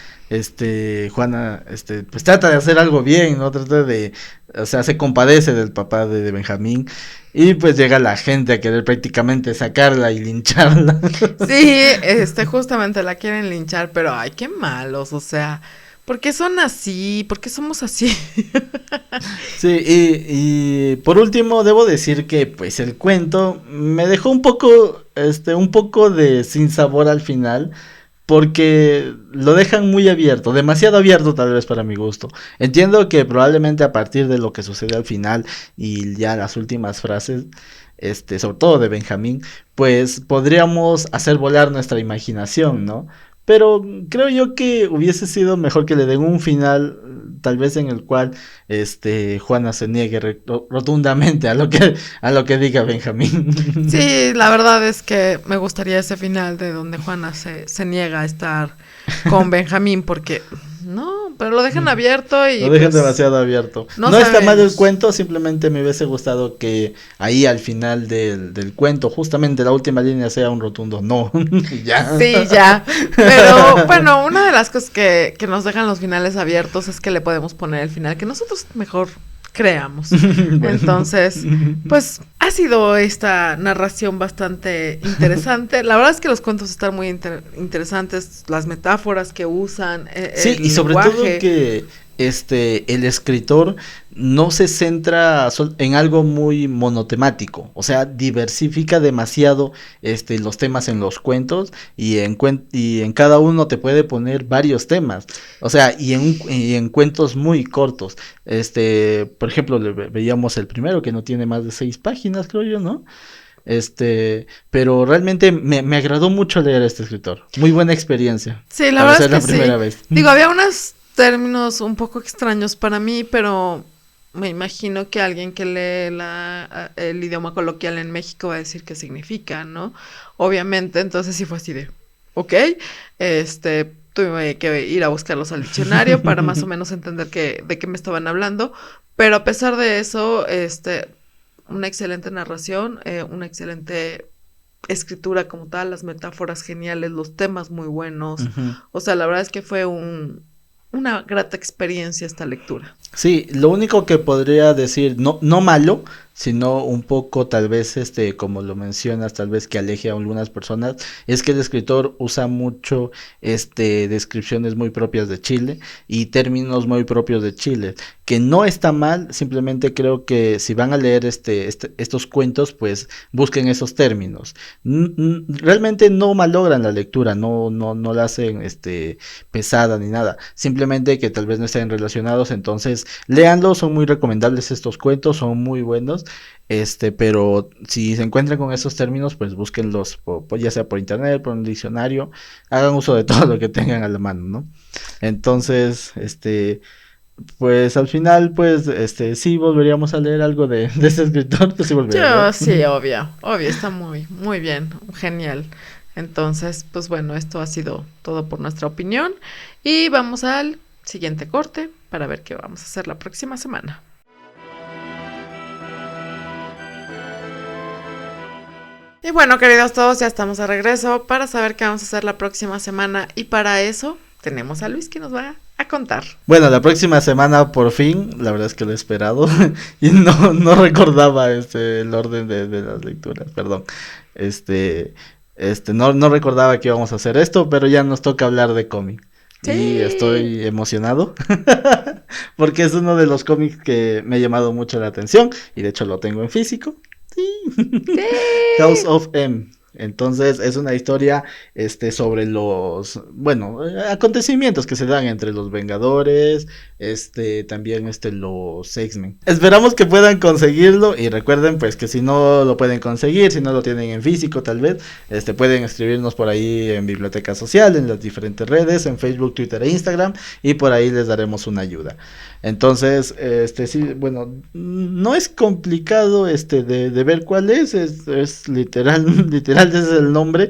S1: Juana pues trata de hacer algo bien, ¿no? O sea, se compadece del papá de Benjamín y pues llega la gente a querer prácticamente sacarla y lincharla.
S2: Sí, justamente la quieren linchar, pero ay, qué malos, o sea, ¿por qué son así? ¿Por qué somos así?
S1: Sí, y por último debo decir que pues el cuento me dejó un poco de sinsabor al final, porque lo dejan muy abierto, demasiado abierto tal vez para mi gusto. Entiendo que probablemente a partir de lo que sucede al final y ya las últimas frases, sobre todo de Benjamín, pues podríamos hacer volar nuestra imaginación, ¿no? Pero creo yo que hubiese sido mejor que le den un final, tal vez en el cual Juana se niegue rotundamente a lo que diga Benjamín.
S2: Sí, la verdad es que me gustaría ese final de donde Juana se niega a estar con Benjamín porque no, pero lo dejan abierto y
S1: Lo dejan
S2: pues
S1: demasiado abierto.
S2: no
S1: No está mal el
S2: sabemos.
S1: cuento, simplemente me hubiese gustado que ahí al final del cuento, justamente la última línea sea un rotundo no. Y ya.
S2: Sí, ya. Pero bueno, una de las cosas que nos dejan los finales abiertos es que le podemos poner el final que nosotros mejor creamos.
S1: Bueno.
S2: Entonces, pues ha sido esta narración bastante interesante. La verdad es que los cuentos están muy interesantes, las metáforas que usan,
S1: Sí, y
S2: el
S1: sobre todo
S2: lenguaje.
S1: que el escritor no se centra en algo muy monotemático, o sea, diversifica demasiado los temas en los cuentos y en cada uno te puede poner varios temas, o sea, y en cuentos muy cortos. Por ejemplo, veíamos el primero que no tiene más de 6 páginas, creo yo, ¿no? Pero realmente me agradó mucho leer a este escritor. Muy buena experiencia.
S2: Sí, la
S1: Para
S2: verdad es
S1: ser
S2: que
S1: la
S2: sí.
S1: primera vez.
S2: Digo, había unos términos un poco extraños para mí, pero me imagino que alguien que lee el idioma coloquial en México va a decir qué significa, ¿no? Obviamente, entonces sí fue así de, ok, tuve que ir a buscarlos al diccionario para más o menos entender de qué me estaban hablando, pero a pesar de eso, una excelente narración, una excelente escritura como tal, las metáforas geniales, los temas muy buenos.
S1: Ujú.
S2: O sea, la verdad es que fue una grata experiencia esta lectura.
S1: Sí, lo único que podría decir, no, no malo, sino un poco tal vez como lo mencionas, tal vez que aleje a algunas personas, es que el escritor usa mucho descripciones muy propias de Chile y términos muy propios de Chile, que no está mal, simplemente creo que si van a leer estos cuentos, pues busquen esos términos. Realmente no malogran la lectura, no la hacen pesada ni nada, simplemente que tal vez no estén relacionados, entonces léanlo, son muy recomendables estos cuentos, son muy buenos, pero si se encuentran con esos términos, pues búsquenlos, ya sea por internet, por un diccionario, hagan uso de todo lo que tengan a la mano, ¿no? Entonces, pues al final, pues, sí volveríamos a leer algo de este escritor, pues sí volvería a leer.
S2: Yo sí, obvio, obvio, está muy, muy bien, genial. Entonces, pues bueno, esto ha sido todo por nuestra opinión y vamos al siguiente corte para ver qué vamos a hacer la próxima semana. Y bueno, queridos todos, ya estamos de regreso para saber qué vamos a hacer la próxima semana y para eso tenemos a Luis que nos va a contar.
S1: Bueno, la próxima semana por fin, la verdad es que lo he esperado y no recordaba el orden de las lecturas, perdón. No recordaba que íbamos a hacer esto, pero ya nos toca hablar de cómic.
S2: Sí.
S1: Y estoy emocionado porque es uno de los cómics que me ha llamado mucho la atención y de hecho lo tengo en físico. Sí. House of M. Entonces es una historia sobre los, bueno, acontecimientos que se dan entre los Vengadores, también los X-Men. Esperamos que puedan conseguirlo y recuerden pues que si no lo pueden conseguir, si no lo tienen en físico tal vez, pueden escribirnos por ahí en Biblioteca Social, en las diferentes redes, en Facebook, Twitter e Instagram y por ahí les daremos una ayuda. Entonces, sí, bueno, no es complicado de ver cuál es literal, literal ese es el nombre.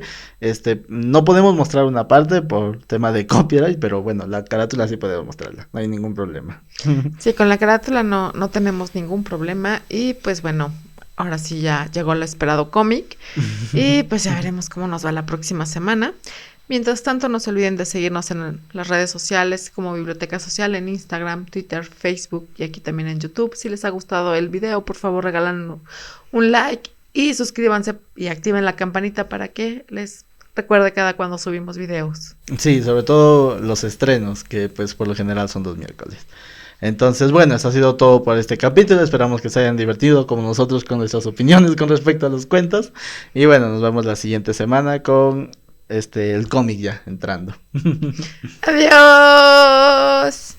S1: No podemos mostrar una parte por tema de copyright, pero bueno, la carátula sí podemos mostrarla, no hay ningún problema.
S2: Sí, con la carátula no tenemos ningún problema y pues bueno, ahora sí ya llegó el esperado cómic y pues ya veremos cómo nos va la próxima semana. Mientras tanto, no se olviden de seguirnos en las redes sociales como Biblioteca Social en Instagram, Twitter, Facebook y aquí también en YouTube. Si les ha gustado el video, por favor regalan un like y suscríbanse y activen la campanita para que les recuerde cada cuando subimos videos.
S1: Sí, sobre todo los estrenos, que pues por lo general son los miércoles. Entonces, bueno, eso ha sido todo por este capítulo. Esperamos que se hayan divertido como nosotros con nuestras opiniones con respecto a los cuentos. Y bueno, nos vemos la siguiente semana con el cómic ya entrando.
S2: Adiós.